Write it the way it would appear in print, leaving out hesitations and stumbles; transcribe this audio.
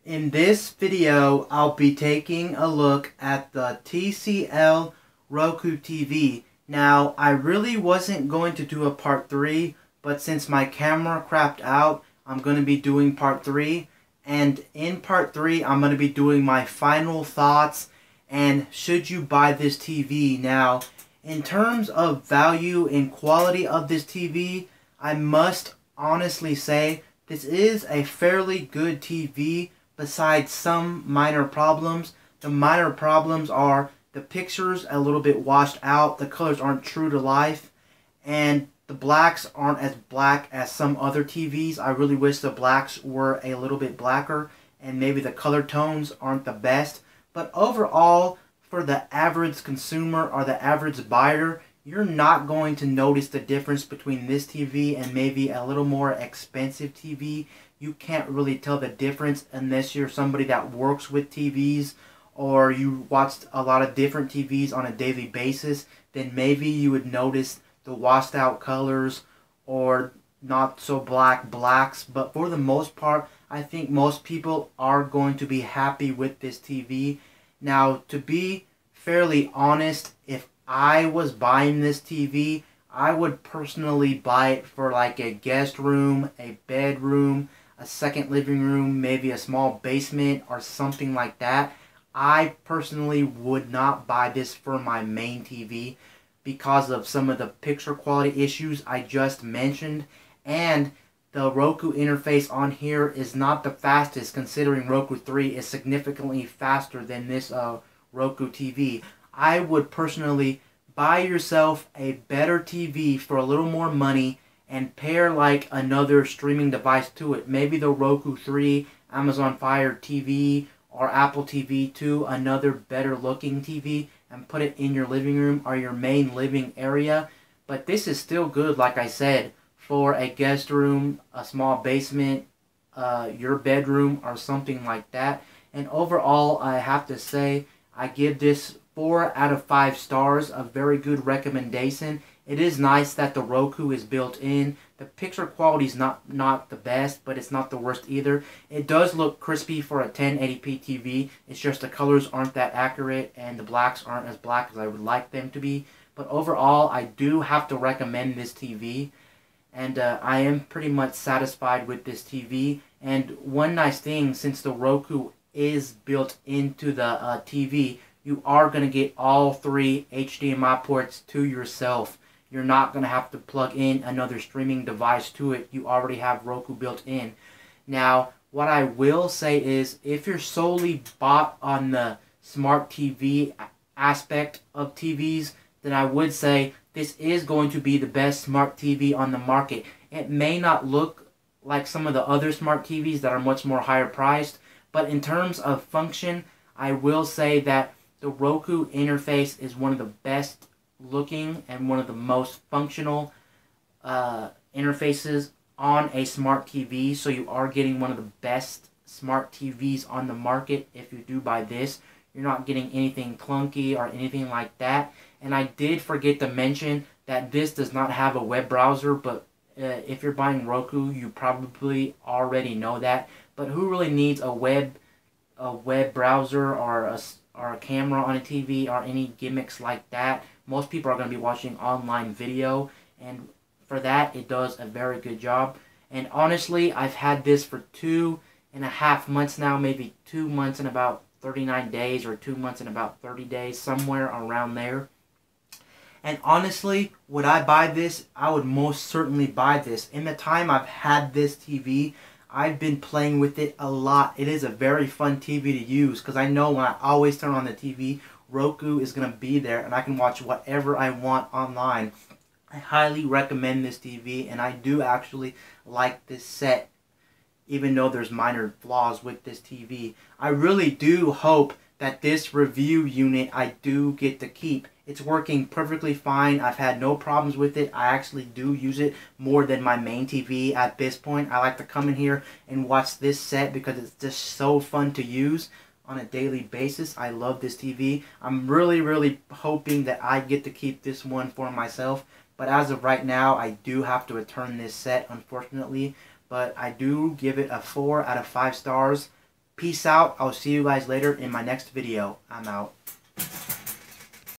In this video, I'll be taking a look at the TCL Roku TV. Now, I really wasn't going to do a part 3, but since my camera crapped out, I'm going to be doing part 3. And in part 3, I'm going to be doing my final thoughts and should you buy this TV. Now, in terms of value and quality of this TV, I must honestly say this is a fairly good TV. Besides some minor problems. The minor problems are the pictures a little bit washed out, the colors aren't true to life, and the blacks aren't as black as some other TVs. I really wish the blacks were a little bit blacker, and maybe the color tones aren't the best. But overall, for the average consumer or the average buyer, you're not going to notice the difference between this TV and maybe a little more expensive TV. You can't really tell the difference unless you're somebody that works with TVs or you watched a lot of different TVs on a daily basis. Then maybe you would notice the washed out colors or not so black blacks. But for the most part, I think most people are going to be happy with this TV. Now, to be fairly honest, if I was buying this TV, I would personally buy it for like a guest room, a bedroom, a second living room, maybe a small basement or something like that. I personally would not buy this for my main TV because of some of the picture quality issues I just mentioned, and the Roku interface on here is not the fastest, considering Roku 3 is significantly faster than this Roku TV. I would personally buy yourself a better TV for a little more money and pair like another streaming device to it. Maybe the Roku 3, Amazon Fire TV, or Apple TV 2, another better looking TV, and put it in your living room or your main living area. But this is still good, like I said, for a guest room, a small basement, your bedroom, or something like that. And overall, I have to say, I give this 4 out of 5 stars, a very good recommendation. It is nice that the Roku is built in. The picture quality is not the best, but it's not the worst either. It does look crispy for a 1080p TV. It's just the colors aren't that accurate and the blacks aren't as black as I would like them to be. But overall, I do have to recommend this TV. And I am pretty much satisfied with this TV. And one nice thing, since the Roku is built into the TV, you are going to get all 3 HDMI ports to yourself. You're not going to have to plug in another streaming device to it. You already have Roku built in. Now, what I will say is, if you're solely bought on the smart TV aspect of TVs, then I would say this is going to be the best smart TV on the market. It may not look like some of the other smart TVs that are much more higher priced, but in terms of function, I will say that the Roku interface is one of the best looking and one of the most functional interfaces on a smart TV. So you are getting one of the best smart TVs on the market if you do buy this. You're not getting anything clunky or anything like that. And I did forget to mention that this does not have a web browser, but if you're buying Roku, you probably already know that. But who really needs a web browser or a camera on a TV or any gimmicks like that? Most people are going to be watching online video, and for that, it does a very good job. And honestly, I've had this for 2.5 months now, maybe 2 months and about 39 days, or 2 months and about 30 days, somewhere around there. And honestly, would I buy this? I would most certainly buy this. In the time I've had this TV, I've been playing with it a lot. It is a very fun TV to use because I know when I always turn on the TV, Roku is going to be there and I can watch whatever I want online. I highly recommend this TV, and I do actually like this set, even though there's minor flaws with this TV. I really do hope that this review unit I do get to keep. It's working perfectly fine. I've had no problems with it. I actually do use it more than my main TV at this point. I like to come in here and watch this set because it's just so fun to use on a daily basis. I love this TV. I'm really hoping that I get to keep this one for myself. But as of right now, I do have to return this set, unfortunately. But I do give it a 4 out of 5 stars. Peace out. I'll see you guys later in my next video. I'm out.